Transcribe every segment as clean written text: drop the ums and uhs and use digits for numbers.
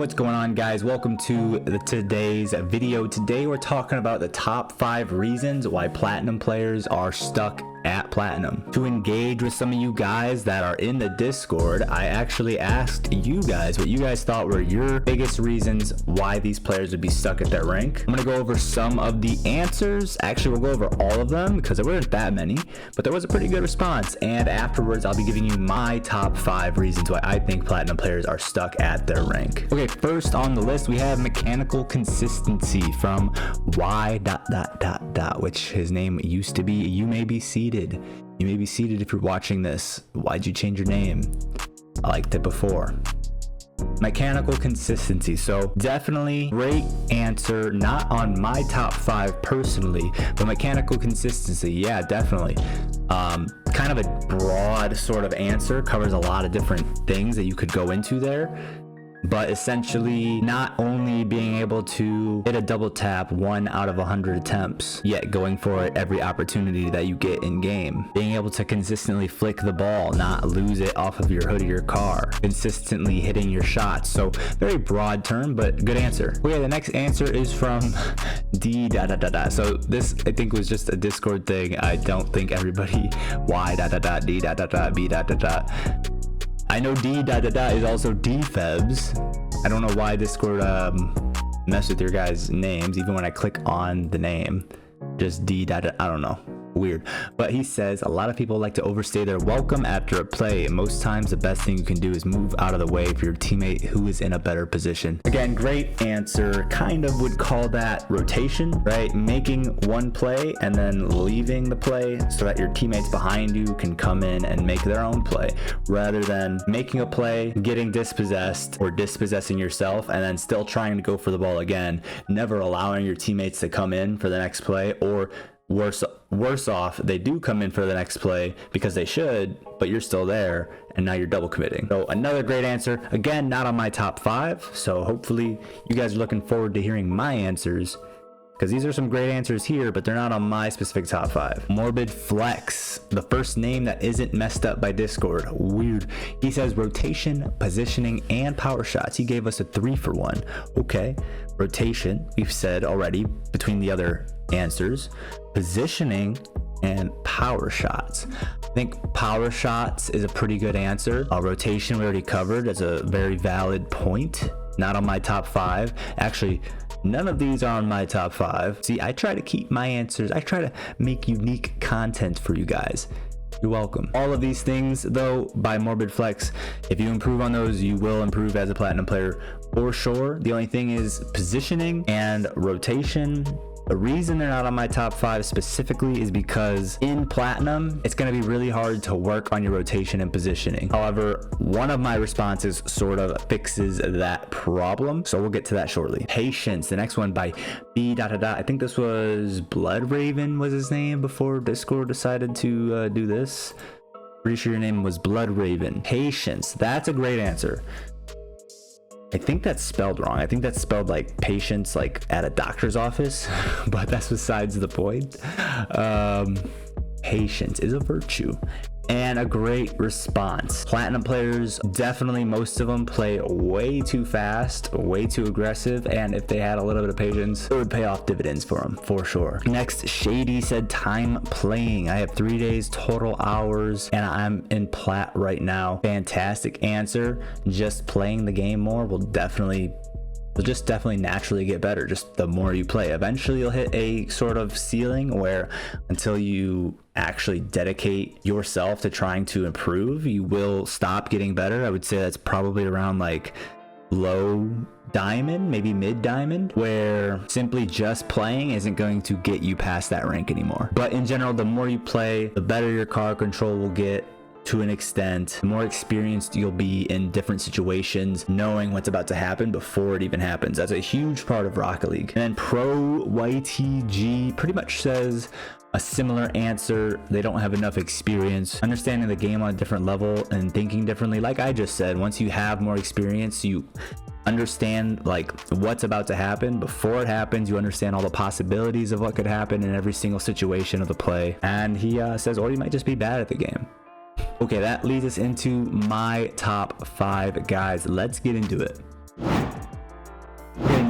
what's going on, guys? Welcome to today's video. Today we're talking about the top 5 reasons why platinum players are stuck at platinum. To engage with some of you guys that are in the Discord, I actually asked you guys what you guys thought were your biggest reasons why these players would be stuck at their rank. I'm gonna go over some of the answers. Actually, we'll go over all of them because there weren't that many, but there was a pretty good response. And afterwards, I'll be giving you my top 5 reasons why I think platinum players are stuck at their rank. Okay, first on the list, we have mechanical consistency from Y... which his name used to be You May Be Seated. You may be seated if you're watching this. Why'd you change your name? I liked it before. Mechanical consistency. So definitely great answer. Not on my top 5 personally, but mechanical consistency, yeah, definitely. Kind of a broad sort of answer, covers a lot of different things that you could go into there. But essentially, not only being able to hit a double tap 1 out of 100 attempts, yet going for it every opportunity that you get in game. Being able to consistently flick the ball, not lose it off of your hood of your car. Consistently hitting your shots. So very broad term, but good answer. Okay, the next answer is from D. So this, I think, was just a Discord thing. I don't think everybody Y D B . I know D is also DFebs. I don't know why Discord mess with your guys' names, even when I click on the name. Just D I don't know. Weird. But he says a lot of people like to overstay their welcome after a play. Most times the best thing you can do is move out of the way for your teammate who is in a better position. Again, great answer. Kind of would call that rotation, right? Making one play and then leaving the play so that your teammates behind you can come in and make their own play, rather than making a play, getting dispossessed or dispossessing yourself, and then still trying to go for the ball again, never allowing your teammates to come in for the next play, or worse off, they do come in for the next play because they should, but you're still there and now you're double committing. So another great answer. Again, not on my top 5, so hopefully you guys are looking forward to hearing my answers, because these are some great answers here, but they're not on my specific top 5. Morbid Flex, the first name that isn't messed up by Discord. Weird. He says rotation, positioning, and power shots. He gave us a 3 for 1. Okay, rotation, we've said already between the other answers. Positioning and power shots. I think power shots is a pretty good answer. Rotation we already covered. That's a very valid point. Not on my top 5. Actually, none of these are on my top 5. See, I try to keep my answers. I try to make unique content for you guys. You're welcome. All of these things, though, by Morbid Flex, if you improve on those, you will improve as a platinum player for sure. The only thing is positioning and rotation. The reason they're not on my top 5 specifically is because in platinum, it's going to be really hard to work on your rotation and positioning. However, one of my responses sort of fixes that problem, so we'll get to that shortly. Patience, the next one by B. I think this was Blood Raven was his name before Discord decided to do this. Pretty sure your name was Blood Raven. Patience, that's a great answer. I think that's spelled wrong. I think that's spelled like patience, like at a doctor's office, but that's besides the point. Patience is a virtue and a great response. Platinum players, definitely most of them play way too fast, way too aggressive, and if they had a little bit of patience, it would pay off dividends for them for sure. Next, Shady said time playing. I have 3 days total hours and I'm in plat right now. Fantastic answer. Just playing the game more will definitely naturally get better. Just the more you play, eventually you'll hit a sort of ceiling where until you actually dedicate yourself to trying to improve, you will stop getting better. I would say that's probably around like low diamond, maybe mid diamond, where simply just playing isn't going to get you past that rank anymore. But in general, the more you play, the better your car control will get. To an extent, the more experienced you'll be in different situations, knowing what's about to happen before it even happens. That's a huge part of Rocket League. And then Pro YTG pretty much says a similar answer. They don't have enough experience understanding the game on a different level and thinking differently. Like I just said, once you have more experience, you understand like what's about to happen before it happens. You understand all the possibilities of what could happen in every single situation of the play. And he says, or you might just be bad at the game. Okay, that leads us into my top 5, guys. Let's get into it.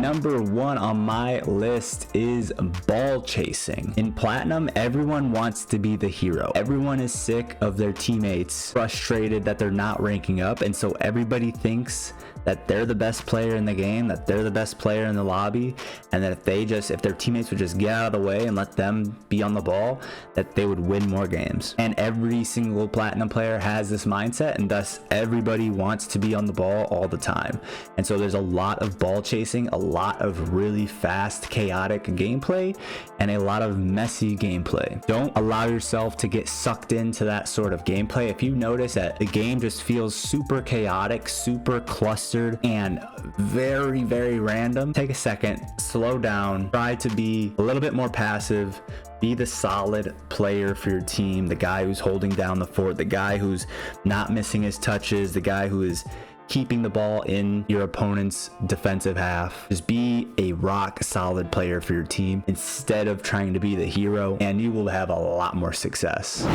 Number 1 on my list is ball chasing. In Platinum, everyone wants to be the hero. Everyone is sick of their teammates, frustrated that they're not ranking up, and so everybody thinks that they're the best player in the game, that they're the best player in the lobby, and that if their teammates would just get out of the way and let them be on the ball, that they would win more games. And every single Platinum player has this mindset, and thus everybody wants to be on the ball all the time. And so there's a lot of ball chasing, a lot of really fast, chaotic gameplay, and a lot of messy gameplay. Don't allow yourself to get sucked into that sort of gameplay. If you notice that the game just feels super chaotic, super clustered, and very, very random, take a second, slow down, try to be a little bit more passive, be the solid player for your team, the guy who's holding down the fort, the guy who's not missing his touches, the guy who is keeping the ball in your opponent's defensive half. Just be a rock solid player for your team instead of trying to be the hero, and you will have a lot more success.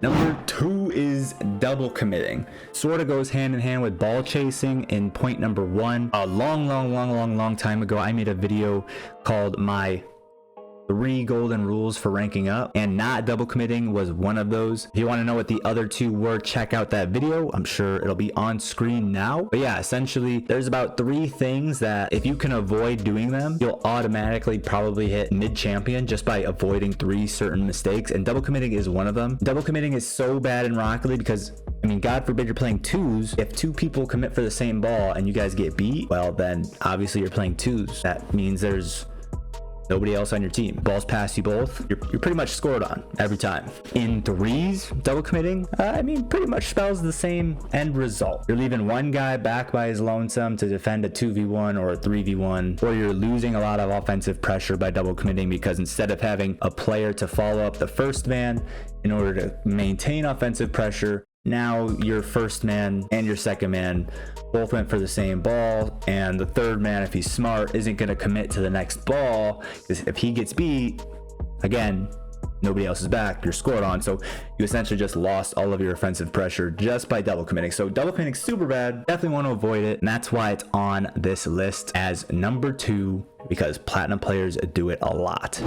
Number 2 is double committing. Sort of goes hand in hand with ball chasing in point number 1. A long time ago, I made a video called my 3 golden rules for ranking up, and not double committing was one of those. If you want to know what the other 2 were, check out that video. I'm sure it'll be on screen now. But yeah, essentially there's about 3 things that if you can avoid doing them, you'll automatically probably hit mid-champion just by avoiding 3 certain mistakes, and double committing is one of them. Double committing is so bad in Rocket League because, I mean, God forbid you're playing 2s. If 2 people commit for the same ball and you guys get beat, well, then obviously you're playing 2s. That means there's nobody else on your team. Balls past you both, you're pretty much scored on every time. In 3s, double committing, I mean, pretty much spells the same end result. You're leaving one guy back by his lonesome to defend a 2v1 or a 3v1, or you're losing a lot of offensive pressure by double committing because instead of having a player to follow up the first man in order to maintain offensive pressure, now your first man and your second man both went for the same ball, and the third man, if he's smart, isn't going to commit to the next ball, because if he gets beat, again, nobody else is back, you're scored on. So you essentially just lost all of your offensive pressure just by double committing. So double committing is super bad, definitely want to avoid it, and that's why it's on this list as number 2, because Platinum players do it a lot.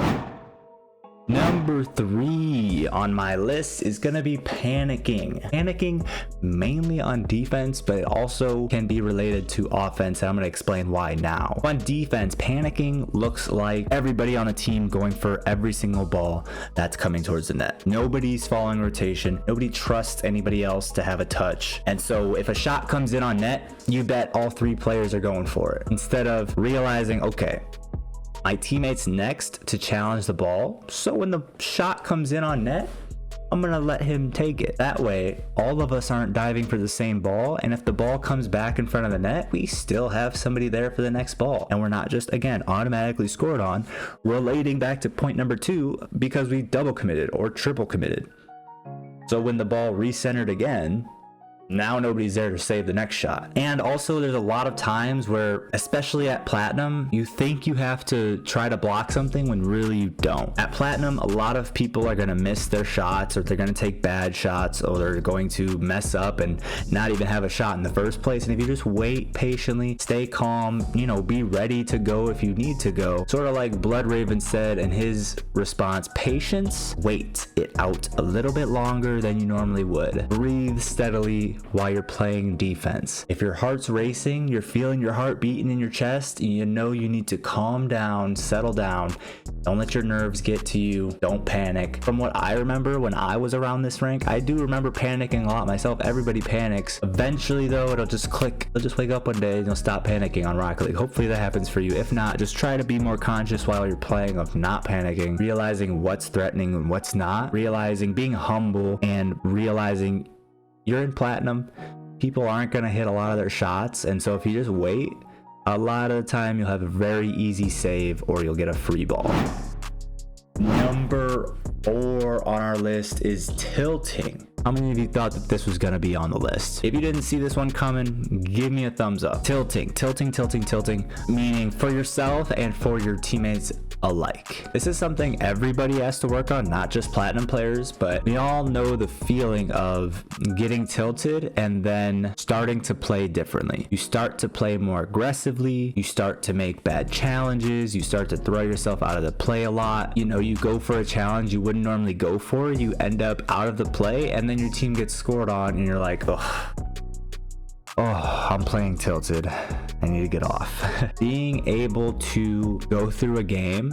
Number 3 on my list is gonna be panicking. Panicking mainly on defense, but it also can be related to offense, and I'm gonna explain why now. On defense, panicking looks like everybody on the team going for every single ball that's coming towards the net. Nobody's following rotation. Nobody trusts anybody else to have a touch. And so if a shot comes in on net, you bet all 3 players are going for it. Instead of realizing, okay, my teammate's next to challenge the ball, so when the shot comes in on net, I'm gonna let him take it. That way, all of us aren't diving for the same ball, and if the ball comes back in front of the net, we still have somebody there for the next ball, and we're not just, again, automatically scored on, relating back to point number 2, because we double committed or triple committed. So when the ball recentered again, now nobody's there to save the next shot. And also there's a lot of times where, especially at Platinum, you think you have to try to block something when really you don't. At Platinum, a lot of people are going to miss their shots, or they're going to take bad shots, or they're going to mess up and not even have a shot in the first place. And if you just wait patiently, stay calm, you know, be ready to go if you need to go. Sort of like Blood Raven said in his response, patience, wait it out a little bit longer than you normally would. Breathe steadily while you're playing defense. If your heart's racing, you're feeling your heart beating in your chest, you know you need to calm down, settle down. Don't let your nerves get to you. Don't panic. From what I remember when I was around this rank, I do remember panicking a lot myself. Everybody panics. Eventually though, it'll just click. You'll just wake up one day and you'll stop panicking on Rocket League. Hopefully that happens for you. If not, just try to be more conscious while you're playing of not panicking, realizing what's threatening and what's not, realizing being humble, and realizing you're in Platinum, people aren't going to hit a lot of their shots, and so if you just wait, a lot of the time you'll have a very easy save or you'll get a free ball. Number 4 on our list is tilting. How many of you thought that this was gonna be on the list? If you didn't see this one coming, give me a thumbs up. Tilting, meaning for yourself and for your teammates alike. This is something everybody has to work on, not just platinum players, but we all know the feeling of getting tilted and then starting to play differently. You start to play more aggressively, you start to make bad challenges, you start to throw yourself out of the play a lot. You know, you go for a challenge you wouldn't normally go for, you end up out of the play, and then your team gets scored on and you're like, oh, I'm playing tilted. I need to get off. Being able to go through a game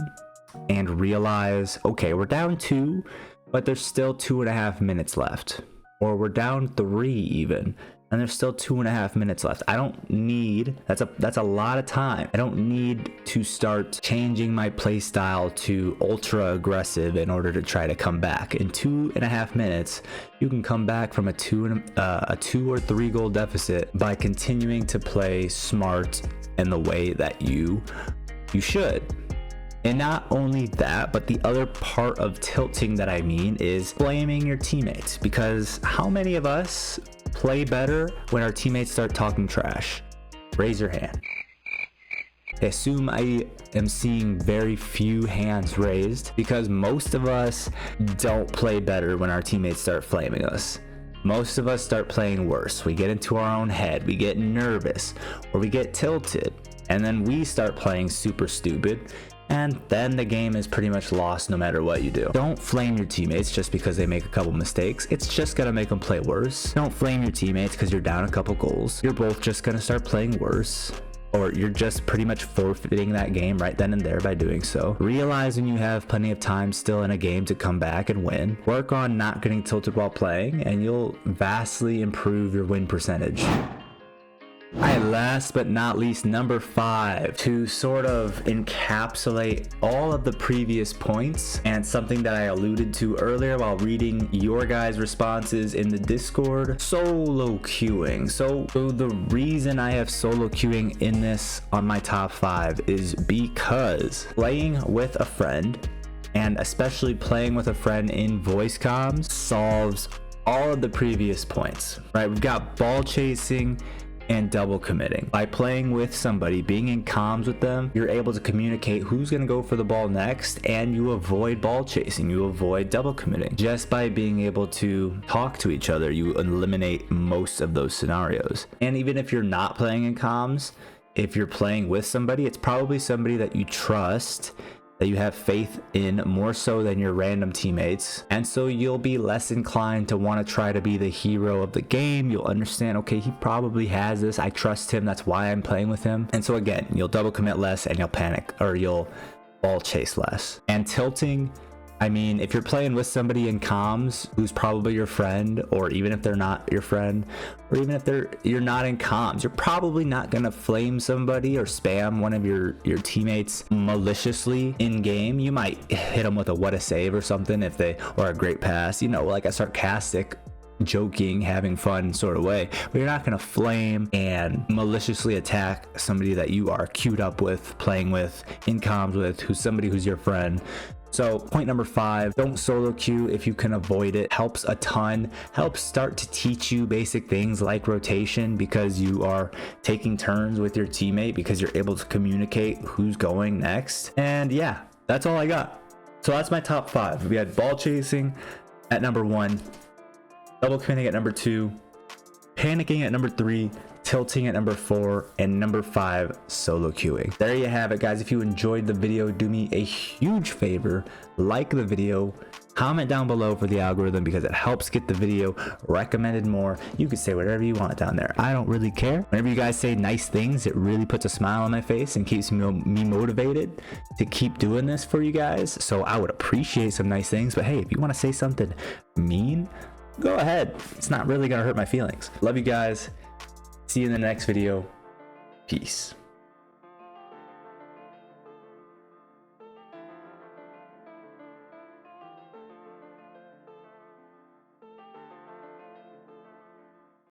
and realize, okay, we're down 2, but there's still 2.5 minutes left. Or we're down 3 even, and there's still 2.5 minutes left. I don't need, that's a lot of time. I don't need to start changing my play style to ultra aggressive in order to try to come back. In 2.5 minutes, you can come back from a 2 or 3 goal deficit by continuing to play smart in the way that you should. And not only that, but the other part of tilting that I mean is blaming your teammates, because how many of us play better when our teammates start talking trash? Raise your hand. I assume I am seeing very few hands raised, because most of us don't play better when our teammates start flaming us. Most of us start playing worse. We get into our own head, we get nervous, or we get tilted, and then we start playing super stupid. And then the game is pretty much lost no matter what you do. Don't flame your teammates just because they make a couple mistakes. It's just gonna make them play worse. Don't flame your teammates because you're down a couple goals. You're both just gonna start playing worse, or you're just pretty much forfeiting that game right then and there by doing so. Realize when you have plenty of time still in a game to come back and win. Work on not getting tilted while playing, and you'll vastly improve your win percentage. Alright, last but not least, number 5, to sort of encapsulate all of the previous points and something that I alluded to earlier while reading your guys' responses in the Discord: solo queuing. So the reason I have solo queuing in this on my top 5 is because playing with a friend, and especially playing with a friend in voice comms, solves all of the previous points, right? We've got ball chasing and double committing. By playing with somebody, being in comms with them, you're able to communicate who's going to go for the ball next, and you avoid ball chasing, you avoid double committing. Just by being able to talk to each other, you eliminate most of those scenarios. And even if you're not playing in comms, if you're playing with somebody, it's probably somebody that you trust, that you have faith in more so than your random teammates, and so you'll be less inclined to want to try to be the hero of the game. You'll understand, okay, he probably has this, I trust him, that's why I'm playing with him. And so again, you'll double commit less, and you'll panic, or you'll ball chase less. And tilting, I mean, if you're playing with somebody in comms who's probably your friend, or even if they're not your friend, or even if you're not in comms, you're probably not gonna flame somebody or spam one of your teammates maliciously in game. You might hit them with a what a save or something, or a great pass, you know, like a sarcastic, joking, having fun sort of way, but you're not gonna flame and maliciously attack somebody that you are queued up with, playing with, in comms with, who's your friend. So point number 5, don't solo queue if you can avoid it. Helps a ton. Helps start to teach you basic things like rotation, because you are taking turns with your teammate, because you're able to communicate who's going next. And yeah, that's all I got. So that's my top 5. We had ball chasing at number 1, double committing at number 2, panicking at number 3, tilting at number 4, and number 5, solo queuing. There you have it, guys. If you enjoyed the video, do me a huge favor, like the video, comment down below for the algorithm, because it helps get the video recommended more. You can say whatever you want down there, I don't really care. Whenever you guys say nice things, it really puts a smile on my face and keeps me motivated to keep doing this for you guys. So I would appreciate some nice things, but hey, if you want to say something mean, go ahead. It's not really gonna hurt my feelings. Love you guys. See you in the next video. Peace.